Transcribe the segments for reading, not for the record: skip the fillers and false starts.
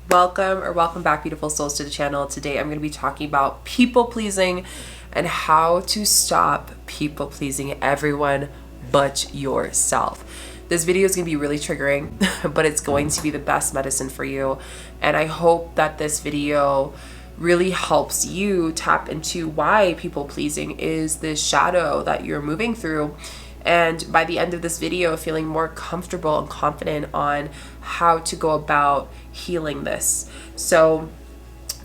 Welcome back, beautiful souls, to the channel. Today I'm going to be talking about people pleasing and how to stop people pleasing everyone but yourself. This video is going to be really triggering, but it's going to be the best medicine for you. And I hope that this video really helps you tap into why people pleasing is this shadow that you're moving through. And by the end of this video, feeling more comfortable and confident on how to go about healing this. So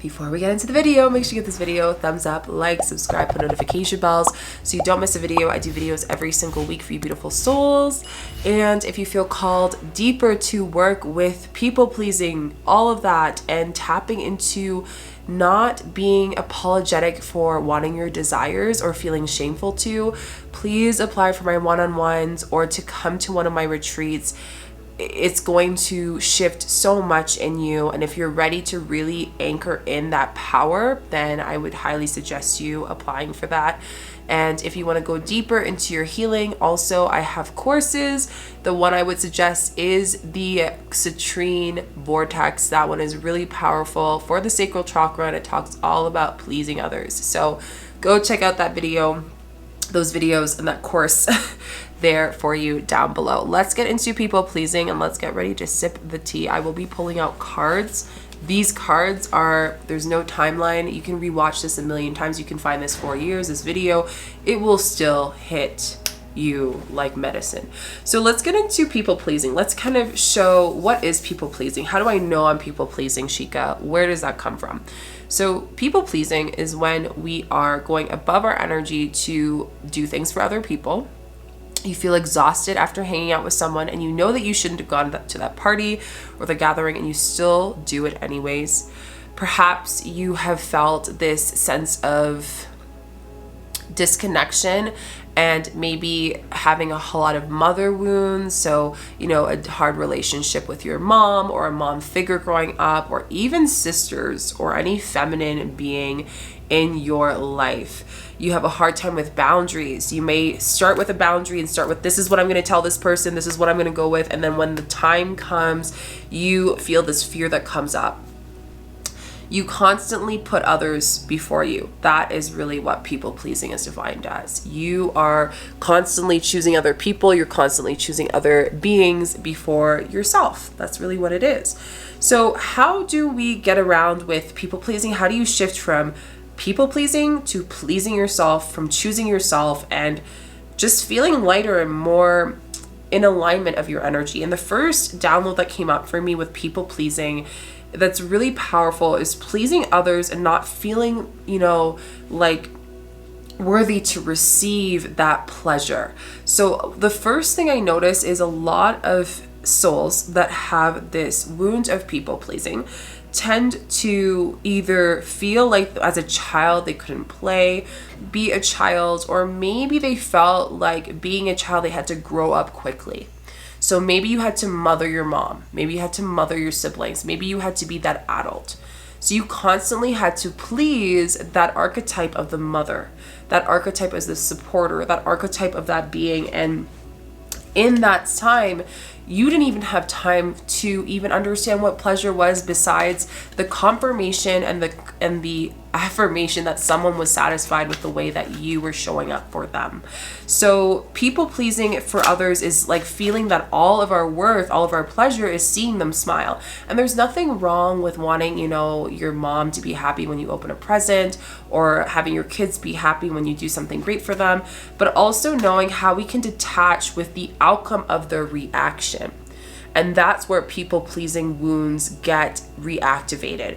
before we get into the video, make sure you give this video a thumbs up, like, subscribe, put notification bells so you don't miss a video. I do videos every single week for you beautiful souls. And if you feel called deeper to work with people pleasing, all of that, and tapping into not being apologetic for wanting your desires or feeling shameful to, please apply for my one-on-ones or to come to one of my retreats. It's going to shift so much in you. And if you're ready to really anchor in that power, then I would highly suggest you applying for that. And if you want to go deeper into your healing, also I have courses. The one I would suggest is the citrine vortex. That one is really powerful for the sacral chakra, and it talks all about pleasing others. So go check out that video, those videos, and that course there for you down below. Let's get into people pleasing and let's get ready to sip the tea. I will be pulling out cards. These cards are, there's no timeline. You can rewatch this a million times. You can find this 4 years, this video. It will still hit you like medicine. So let's get into people pleasing. Let's kind of show what is people pleasing. How do I know I'm people pleasing, Shika? Where does that come from? So people pleasing is when we are going above our energy to do things for other people. You feel exhausted after hanging out with someone and you know that you shouldn't have gone to that party or the gathering, and you still do it anyways. Perhaps you have felt this sense of disconnection and maybe having a whole lot of mother wounds. So, you know, a hard relationship with your mom or a mom figure growing up, or even sisters or any feminine being in your life. You have a hard time with boundaries. You may start with a boundary and start with, this is what I'm going to tell this person, this is what I'm going to go with. And then when the time comes, you feel this fear that comes up. You constantly put others before you. That is really what people pleasing is defined as. You are constantly choosing other people. You're constantly choosing other beings before yourself. That's really what it is. So how do we get around with people pleasing? How do you shift from people pleasing to pleasing yourself, from choosing yourself and just feeling lighter and more in alignment of your energy? And the first download that came up for me with people pleasing that's really powerful is pleasing others and not feeling, you know, like worthy to receive that pleasure. So the first thing I notice is a lot of souls that have this wound of people pleasing tend to either feel like as a child they couldn't play, be a child, or maybe they felt like being a child they had to grow up quickly. So maybe you had to mother your mom, maybe you had to mother your siblings, maybe you had to be that adult. So you constantly had to please that archetype of the mother, that archetype as the supporter, that archetype of that being. And in that time, you didn't even have time to even understand what pleasure was, besides the confirmation and the affirmation that someone was satisfied with the way that you were showing up for them. So people pleasing for others is like feeling that all of our worth, all of our pleasure is seeing them smile. And there's nothing wrong with wanting, you know, your mom to be happy when you open a present, or having your kids be happy when you do something great for them, but also knowing how we can detach with the outcome of their reaction. And that's where people pleasing wounds get reactivated.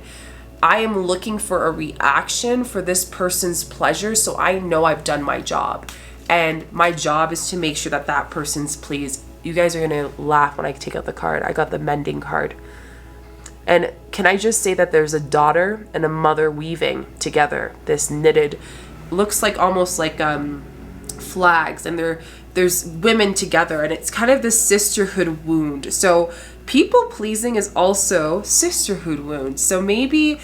I am looking for a reaction for this person's pleasure, so I know I've done my job. And my job is to make sure that that person's pleased. You guys are going to laugh when I take out the card. I got the Mending card. And can I just say that there's a daughter and a mother weaving together. This knitted, looks like almost like flags, and there's women together, and it's kind of this sisterhood wound. So people pleasing is also sisterhood wound. So maybe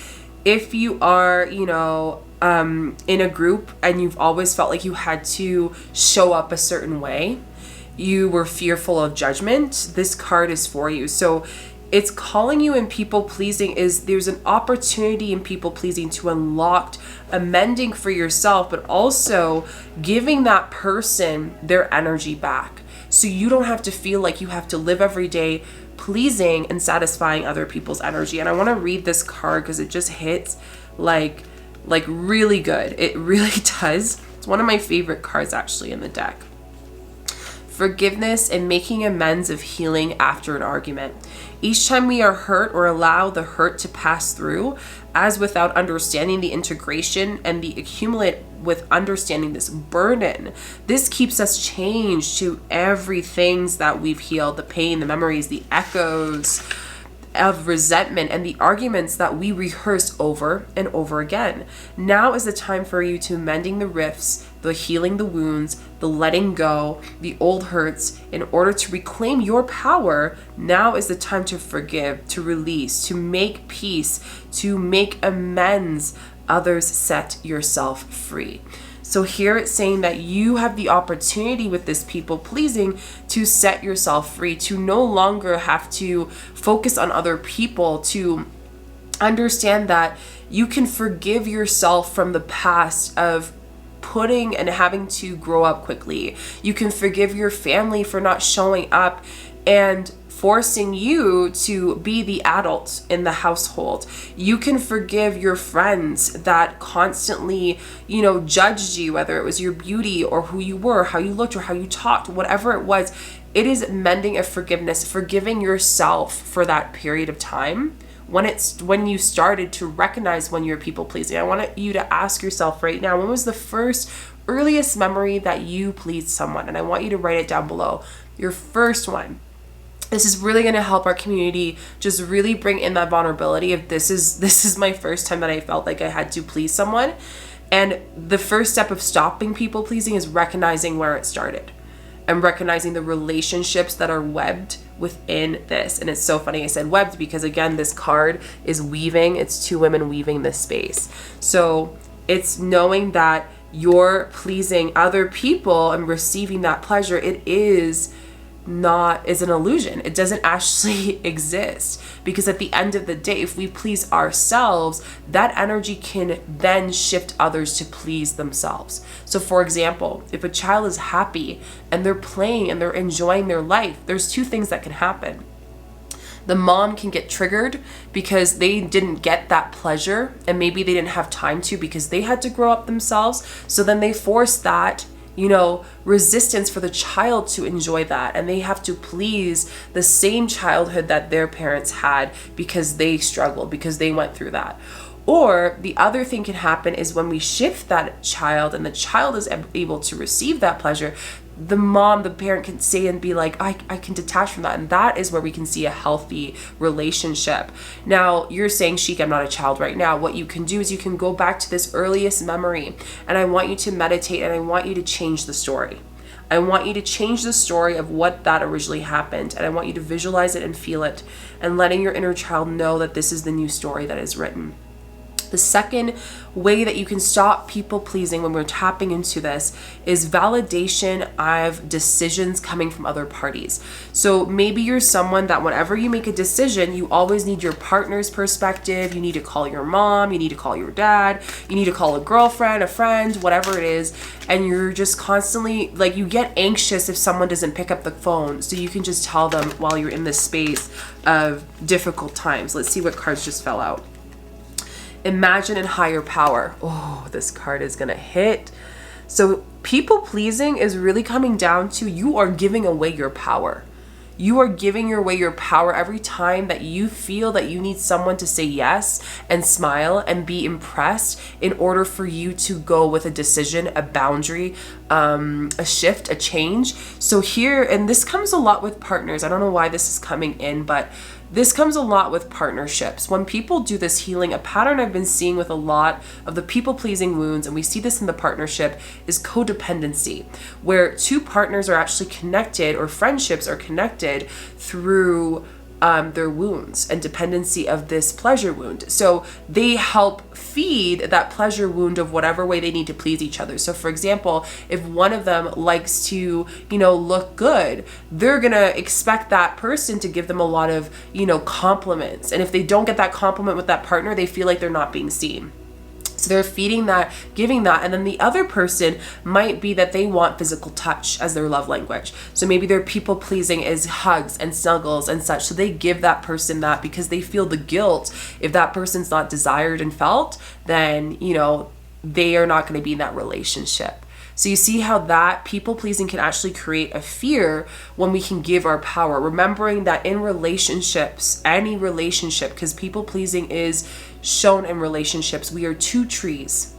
if you are, you know, in a group and you've always felt like you had to show up a certain way, you were fearful of judgment, this card is for you. So it's calling you in people pleasing is there's an opportunity in people pleasing to unlock a mending for yourself, but also giving that person their energy back. So you don't have to feel like you have to live every day pleasing and satisfying other people's energy. And I want to read this card because it just hits like really good. It really does. It's one of my favorite cards actually in the deck. Forgiveness and making amends of healing after an argument. Each time we are hurt or allow the hurt to pass through, as without understanding the integration and the accumulate with understanding this burden, this keeps us changed to everything that we've healed, the pain, the memories, the echoes of resentment, and the arguments that we rehearse over and over again. Now is the time for you to mending the rifts, the healing the wounds, the letting go, the old hurts, in order to reclaim your power. Now is the time to forgive, to release, to make peace, to make amends. Others, set yourself free. So here it's saying that you have the opportunity with this people pleasing to set yourself free, to no longer have to focus on other people, to understand that you can forgive yourself from the past of putting and having to grow up quickly. You can forgive your family for not showing up and forcing you to be the adult in the household. You can forgive your friends that constantly, judged you, whether it was your beauty or who you were, how you looked or how you talked, whatever it was. It is mending of forgiveness, forgiving yourself for that period of time. When you started to recognize when you're people pleasing. I want you to ask yourself right now, when was the earliest memory that you pleased someone? And I want you to write it down below. Your first one. This is really going to help our community just really bring in that vulnerability of this is my first time that I felt like I had to please someone. And the first step of stopping people pleasing is recognizing where it started and recognizing the relationships that are webbed within this. And it's so funny I said webbed because, again, this card is weaving. It's two women weaving this space. So it's knowing that you're pleasing other people and receiving that pleasure. It is an illusion. It doesn't actually exist, because at the end of the day, if we please ourselves, that energy can then shift others to please themselves. So for example, if a child is happy and they're playing and they're enjoying their life, there's two things that can happen. The mom can get triggered because they didn't get that pleasure, and maybe they didn't have time to because they had to grow up themselves. So then they force that resistance for the child to enjoy that, and they have to please the same childhood that their parents had because they struggled, because they went through that. Or the other thing can happen is when we shift that child and the child is able to receive that pleasure, the parent can say and be like, I can detach from that. And that is where we can see a healthy relationship. Now, you're saying, Shika, I'm not a child right now. What you can do is you can go back to this earliest memory, and I want you to meditate, and I want you to change the story. I want you to change the story of what that originally happened, and I want you to visualize it and feel it, and letting your inner child know that this is the new story that is written. The second way that you can stop people pleasing when we're tapping into this is validation of decisions coming from other parties. So maybe you're someone that whenever you make a decision, you always need your partner's perspective. You need to call your mom, you need to call your dad, you need to call a girlfriend, a friend, whatever it is. And you're just constantly you get anxious if someone doesn't pick up the phone. So you can just tell them while you're in this space of difficult times. Let's see what cards just fell out. Imagine in higher power. Oh, this card is gonna hit. So people pleasing is really coming down to you are giving away your power. You are giving away your power every time that you feel that you need someone to say yes and smile and be impressed in order for you to go with a decision, a boundary, a shift, a change. So here, and this comes a lot with partners. I don't know why this is coming in, but this comes a lot with partnerships. When people do this healing, a pattern I've been seeing with a lot of the people-pleasing wounds, and we see this in the partnership, is codependency, where two partners are actually connected, or friendships are connected through their wounds and dependency of this pleasure wound. So they help feed that pleasure wound of whatever way they need to please each other. So for example, if one of them likes to, look good, they're going to expect that person to give them a lot of, compliments. And if they don't get that compliment with that partner, they feel like they're not being seen. So they're feeding that, giving that. And then the other person might be that they want physical touch as their love language. So maybe their people pleasing is hugs and snuggles and such. So they give that person that because they feel the guilt. If that person's not desired and felt, then, they are not going to be in that relationship. So you see how that people pleasing can actually create a fear when we can give our power. Remembering that in relationships, any relationship, because people pleasing is shown in relationships, we are two trees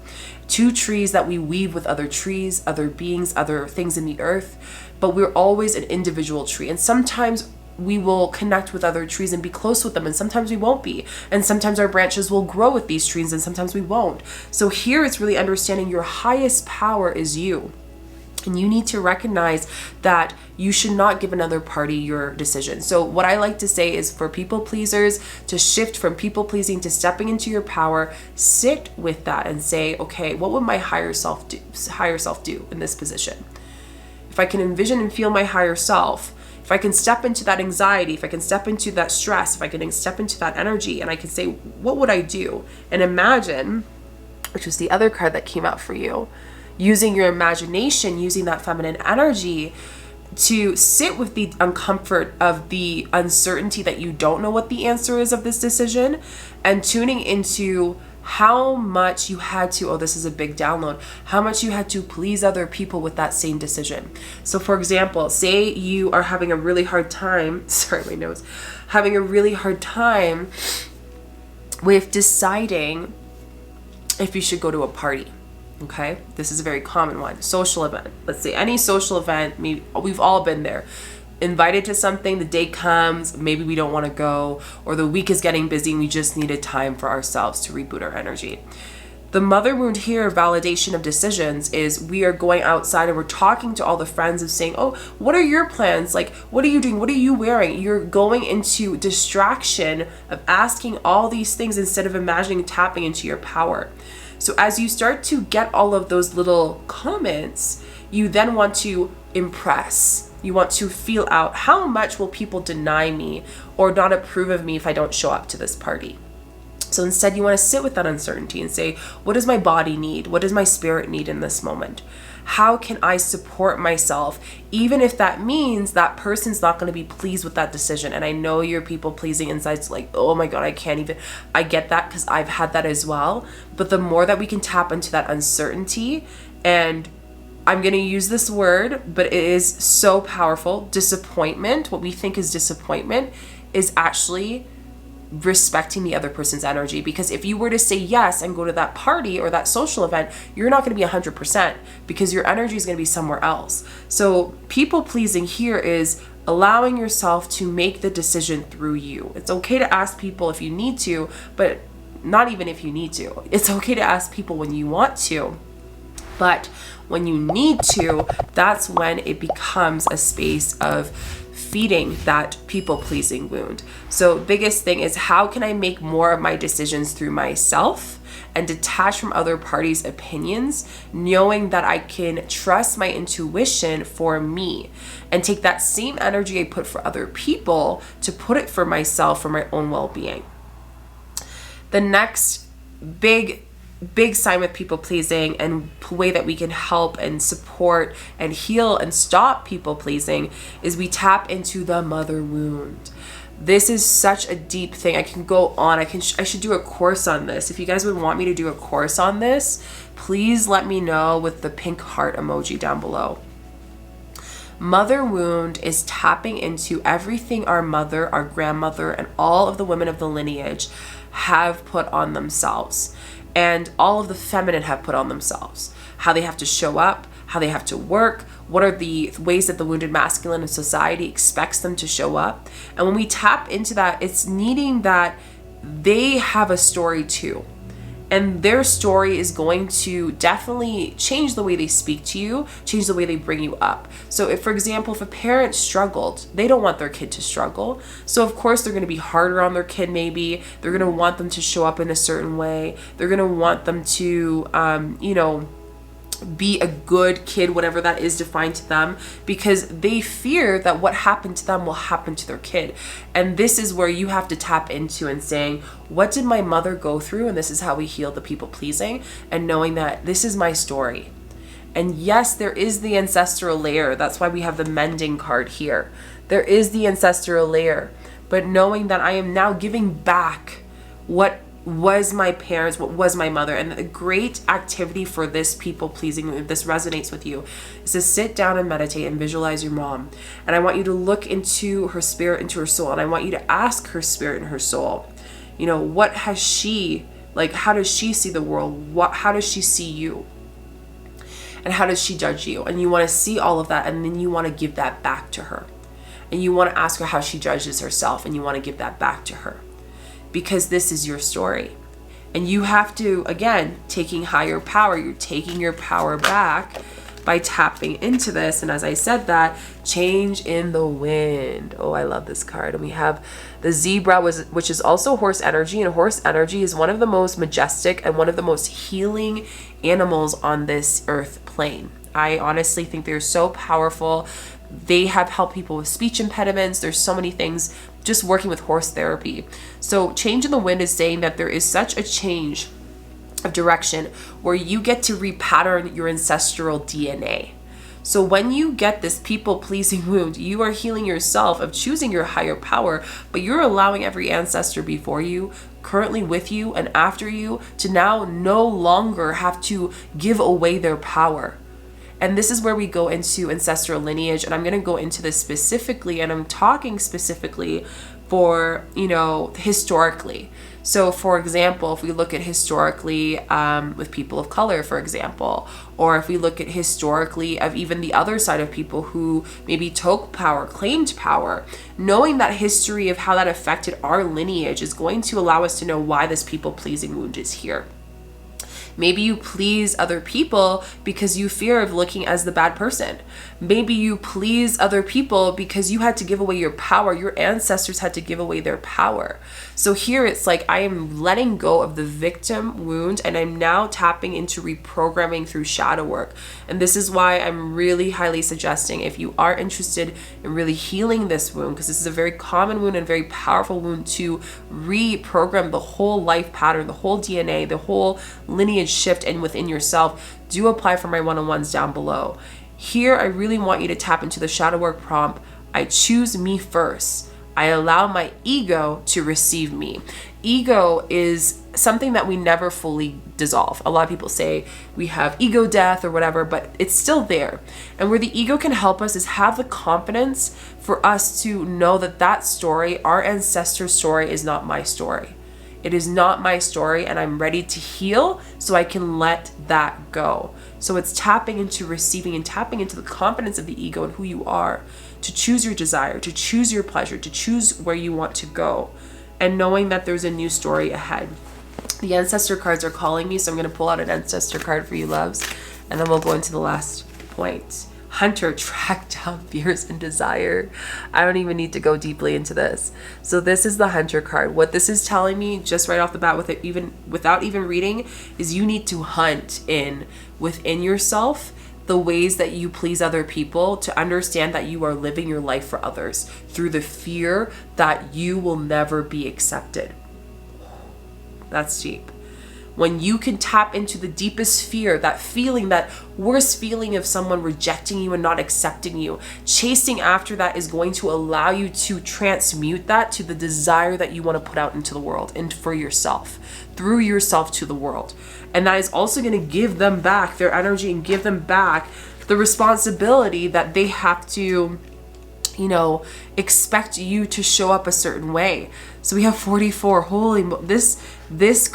that we weave with other trees, other beings, other things in the earth, but we're always an individual tree. And sometimes we will connect with other trees and be close with them, and sometimes we won't be. And sometimes our branches will grow with these trees and sometimes we won't. So here it's really understanding your highest power is you. And you need to recognize that you should not give another party your decision. So what I like to say is for people pleasers to shift from people pleasing to stepping into your power, sit with that and say, okay, what would my higher self do in this position? If I can envision and feel my higher self, if I can step into that anxiety, if I can step into that stress, if I can step into that energy, and I can say, what would I do? And imagine, which was the other card that came out for you, using your imagination, using that feminine energy to sit with the uncomfort of the uncertainty that you don't know what the answer is of this decision, and tuning into how much you had to, this is a big download, how much you had to please other people with that same decision. So for example, say you are having a really hard time, having a really hard time with deciding if you should go to a party. Okay, this is a very common one. Social event. Let's say any social event, we've all been there. Invited to something, the day comes, maybe we don't want to go, or the week is getting busy and we just needed time for ourselves to reboot our energy. The mother wound here, validation of decisions, is we are going outside and we're talking to all the friends of saying, oh, what are your plans? Like, what are you doing? What are you wearing? You're going into distraction of asking all these things instead of imagining tapping into your power. So as you start to get all of those little comments, you then want to impress. You want to feel out how much will people deny me or not approve of me if I don't show up to this party. So instead you want to sit with that uncertainty and say, what does my body need? What does my spirit need in this moment? How can I support myself, even if that means that person's not going to be pleased with that decision? And I know you're people pleasing insights like, oh my God, I get that because I've had that as well. But the more that we can tap into that uncertainty, and I'm going to use this word, but it is so powerful. Disappointment, what we think is disappointment, is actually respecting the other person's energy. Because if you were to say yes and go to that party or that social event, you're not going to be 100% because your energy is going to be somewhere else. So people pleasing here is allowing yourself to make the decision through you. It's okay to ask people if you need to, but not even if you need to. It's okay to ask people when you want to, but when you need to, that's when it becomes a space of feeding that people-pleasing wound. So biggest thing is, how can I make more of my decisions through myself and detach from other parties' opinions, knowing that I can trust my intuition for me and take that same energy I put for other people to put it for myself, for my own well-being. The next big sign with people pleasing and way that we can help and support and heal and stop people pleasing is we tap into the mother wound. This is such a deep thing. I can go on. I should do a course on this. If you guys would want me to do a course on this, please let me know with the pink heart emoji down below. Mother wound is tapping into everything our mother, our grandmother, and all of the women of the lineage have put on themselves. And all of the feminine have put on themselves. How they have to show up, how they have to work, what are the ways that the wounded masculine in society expects them to show up. And when we tap into that, it's needing that they have a story too. And their story is going to definitely change the way they speak to you, change the way they bring you up. So if, for example, if a parent struggled, they don't want their kid to struggle. So of course they're going to be harder on their kid maybe. They're going to want them to show up in a certain way. They're going to want them to, be a good kid, whatever that is defined to them, because they fear that what happened to them will happen to their kid. And this is where you have to tap into and saying, what did my mother go through? And this is how we heal the people pleasing, and knowing that this is my story. And yes, there is the ancestral layer. That's why we have the Mending card here. There is the ancestral layer, but knowing that I am now giving back what was my parents, what was my mother. And a great activity for this people pleasing, if this resonates with you, is to sit down and meditate and visualize your mom. And I want you to look into her spirit, into her soul. And I want you to ask her spirit and her soul, what has she, how does she see the world? How does she see you? And how does she judge you? And you want to see all of that, and then you want to give that back to her. And you want to ask her how she judges herself, and you want to give that back to her. Because this is your story. And you have to, again, taking higher power, you're taking your power back by tapping into this. And as I said that, change in the wind. Oh, I love this card. And we have the zebra, which is also horse energy. And horse energy is one of the most majestic and one of the most healing animals on this earth plane. I honestly think they're so powerful. They have helped people with speech impediments. There's so many things just working with horse therapy. So change in the wind is saying that there is such a change of direction where you get to repattern your ancestral DNA. So when you get this people-pleasing wound, you are healing yourself of choosing your higher power, but you're allowing every ancestor before you, currently with you, and after you to now no longer have to give away their power. And this is where we go into ancestral lineage. And I'm going to go into this specifically, and I'm talking specifically for, historically. So for example, if we look at historically with people of color, for example, or if we look at historically of even the other side of people who maybe took power, claimed power, knowing that history of how that affected our lineage is going to allow us to know why this people-pleasing wound is here. Maybe you please other people because you fear of looking as the bad person. Maybe you please other people because you had to give away your power. Your ancestors had to give away their power. So here it's like I am letting go of the victim wound, and I'm now tapping into reprogramming through shadow work. And this is why I'm really highly suggesting, if you are interested in really healing this wound, because this is a very common wound and very powerful wound, to reprogram the whole life pattern, the whole DNA, the whole lineage shift and within yourself, do apply for my one-on-ones down below. Here, I really want you to tap into the shadow work prompt. I choose me first. I allow my ego to receive me. Ego is something that we never fully dissolve. A lot of people say we have ego death or whatever, but it's still there. And where the ego can help us is have the confidence for us to know that that story, our ancestor story, is not my story. It is not my story, and I'm ready to heal so I can let that go. So it's tapping into receiving and tapping into the confidence of the ego and who you are, to choose your desire, to choose your pleasure, to choose where you want to go, and knowing that there's a new story ahead. The ancestor cards are calling me, so I'm going to pull out an ancestor card for you, loves, and then we'll go into the last point. Hunter, track down fears and desire. I don't even need to go deeply into this. So this is the Hunter card. What this is telling me just right off the bat, without even reading, is you need to hunt within yourself the ways that you please other people, to understand that you are living your life for others through the fear that you will never be accepted. That's deep. When you can tap into the deepest fear, that feeling, that worst feeling of someone rejecting you and not accepting you, chasing after that is going to allow you to transmute that to the desire that you want to put out into the world and for yourself, through yourself to the world. And that is also going to give them back their energy and give them back the responsibility that they have to, expect you to show up a certain way. So we have 44. Holy, this This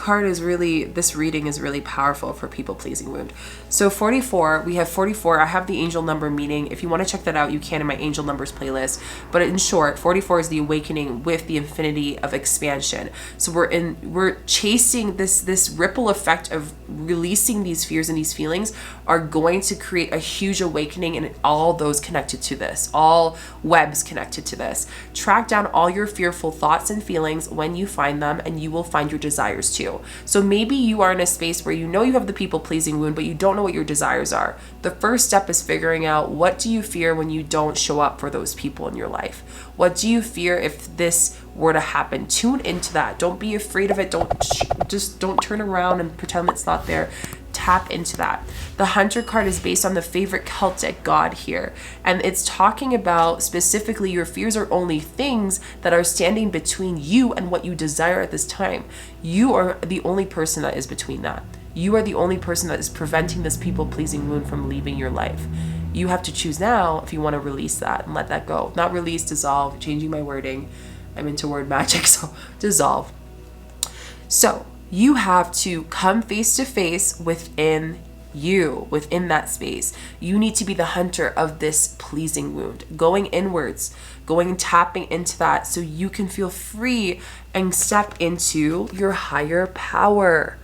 reading is really powerful for people pleasing wound. So 44, we have 44. I have the angel number meaning. If you want to check that out, you can in my angel numbers playlist. But in short, 44 is the awakening with the infinity of expansion. So we're chasing this ripple effect of releasing these fears and these feelings are going to create a huge awakening, and all those connected to this, all webs connected to this. Track down all your fearful thoughts and feelings when you find them, and you will find your desires too. So maybe you are in a space where you know you have the people pleasing wound, but you don't know what your desires are. The first step is figuring out, what do you fear when you don't show up for those people in your life? What do you fear if this were to happen? Tune into that. Don't be afraid of it. Don't turn around and pretend it's not there. Tap into that. The Hunter card is based on the favorite Celtic god here, and it's talking about specifically your fears are only things that are standing between you and what you desire at this time. You are the only person that is between that. You are the only person that is preventing this people-pleasing wound from leaving your life. You have to choose now if you want to release that and let that go. Not release, dissolve, changing my wording. I'm into word magic, so dissolve. So you have to come face to face within you, within that space. You need to be the hunter of this pleasing wound, going inwards, tapping into that so you can feel free and step into your higher power.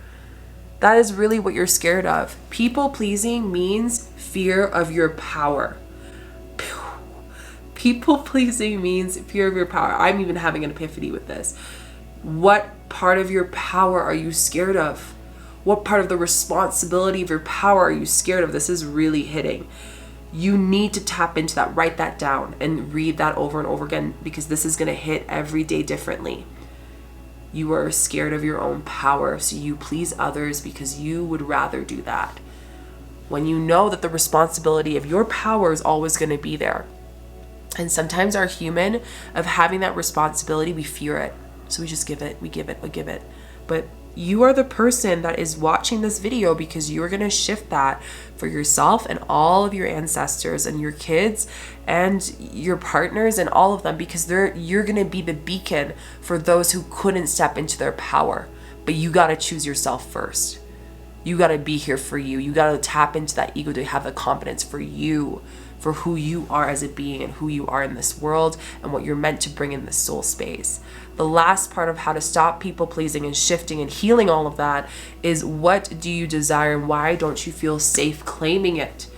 That is really what you're scared of. People pleasing means fear of your power. People pleasing means fear of your power. I'm even having an epiphany with this. What part of your power are you scared of? What part of the responsibility of your power are you scared of? This is really hitting. You need to tap into that, write that down, and read that over and over again, because this is going to hit every day differently. You are scared of your own power, so you please others because you would rather do that. When you know that the responsibility of your power is always going to be there. And sometimes our human of having that responsibility, we fear it. So we just give it. But you are the person that is watching this video because you're going to shift that for yourself and all of your ancestors and your kids and your partners and all of them, because you're going to be the beacon for those who couldn't step into their power. But you got to choose yourself first. You got to be here for you. You got to tap into that ego to have the confidence for you, for who you are as a being and who you are in this world and what you're meant to bring in this soul space. The last part of how to stop people pleasing and shifting and healing all of that is, what do you desire and why don't you feel safe claiming it?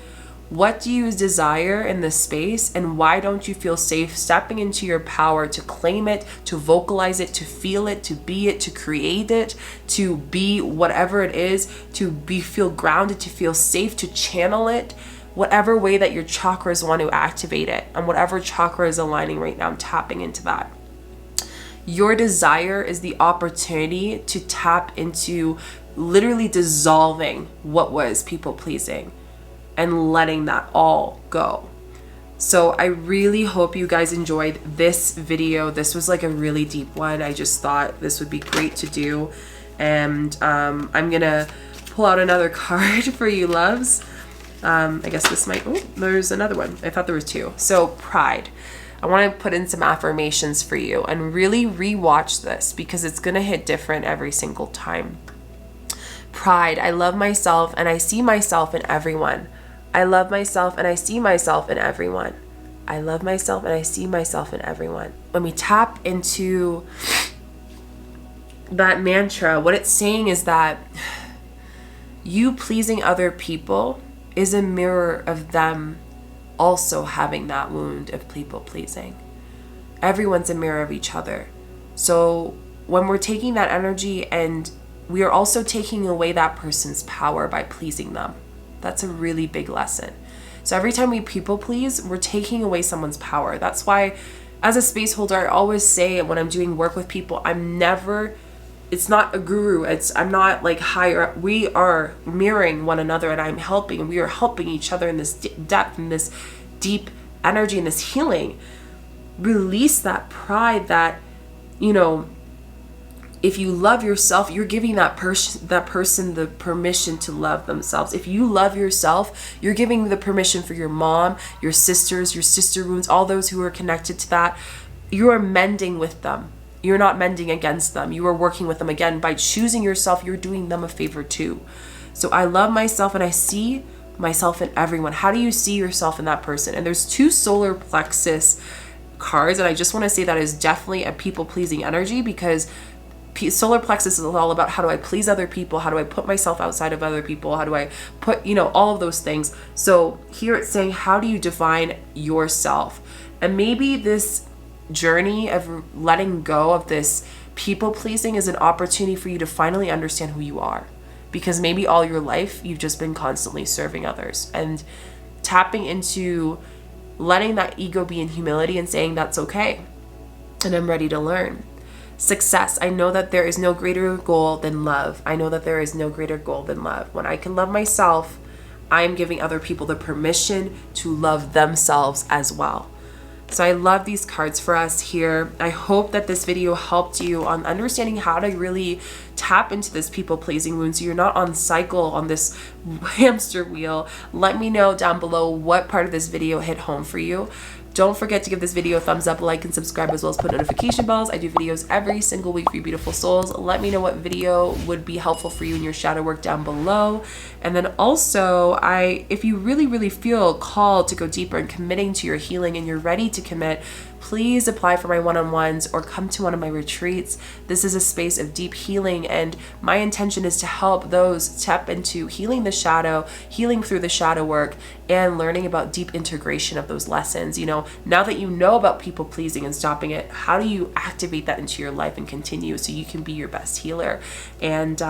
What do you desire in this space and why don't you feel safe stepping into your power to claim it, to vocalize it, to feel it, to be it, to create it, to be whatever it is, to feel grounded, to feel safe, to channel it, whatever way that your chakras want to activate it, and whatever chakra is aligning right now, I'm tapping into that. Your desire is the opportunity to tap into literally dissolving what was people pleasing and letting that all go. So I really hope you guys enjoyed this video. This was like a really deep one. I just thought this would be great to do. And I'm gonna pull out another card for you loves. I guess this might, oh, there's another one. I thought there was two. So pride. I want to put in some affirmations for you and really rewatch this because it's going to hit different every single time. Pride. I love myself and I see myself in everyone. I love myself and I see myself in everyone. I love myself and I see myself in everyone. When we tap into that mantra, what it's saying is that you pleasing other people is a mirror of them also having that wound of people pleasing. Everyone's a mirror of each other. So when we're taking that energy and we are also taking away that person's power by pleasing them, that's a really big lesson. So every time we people please, we're taking away someone's power. That's why as a space holder, I always say when I'm doing work with people, it's not a guru. I'm not like higher up. We are mirroring one another and I'm helping, and we are helping each other in this depth and this deep energy and this healing. Release that pride that, if you love yourself, you're giving that person the permission to love themselves. If you love yourself, you're giving the permission for your mom, your sisters, your sister wounds, all those who are connected to that. You are mending with them. You're not mending against them. You are working with them. Again, by choosing yourself, you're doing them a favor too. So I love myself and I see myself in everyone. How do you see yourself in that person? And there's 2 solar plexus cards, and I just want to say that is definitely a people-pleasing energy, because solar plexus is all about how do I please other people, how do I put myself outside of other people, how do I put, all of those things. So here it's saying, how do you define yourself? And maybe this journey of letting go of this people-pleasing is an opportunity for you to finally understand who you are. Because maybe all your life you've just been constantly serving others, and tapping into letting that ego be in humility and saying that's okay and I'm ready to learn. Success. I know that there is no greater goal than love. I know that there is no greater goal than love. When I can love myself, I am giving other people the permission to love themselves as well. So I love these cards for us here. I hope that this video helped you on understanding how to really tap into this people-pleasing wound so you're not on cycle on this hamster wheel. Let me know down below what part of this video hit home for you. Don't forget to give this video a thumbs up, like, and subscribe, as well as put notification bells. I do videos every single week for you beautiful souls. Let me know what video would be helpful for you in your shadow work down below. And then also, if you really, really feel called to go deeper in committing to your healing and you're ready to commit, please apply for my one-on-ones or come to one of my retreats. This is a space of deep healing, and my intention is to help those tap into healing the shadow, healing through the shadow work, and learning about deep integration of those lessons. Now that you know about people pleasing and stopping it, how do you activate that into your life and continue so you can be your best healer? And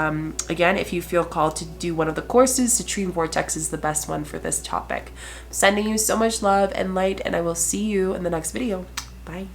again, if you feel called to do one of the courses, Citrine Vortex is the best one for this topic. Sending you so much love and light, and I will see you in the next video. Bye.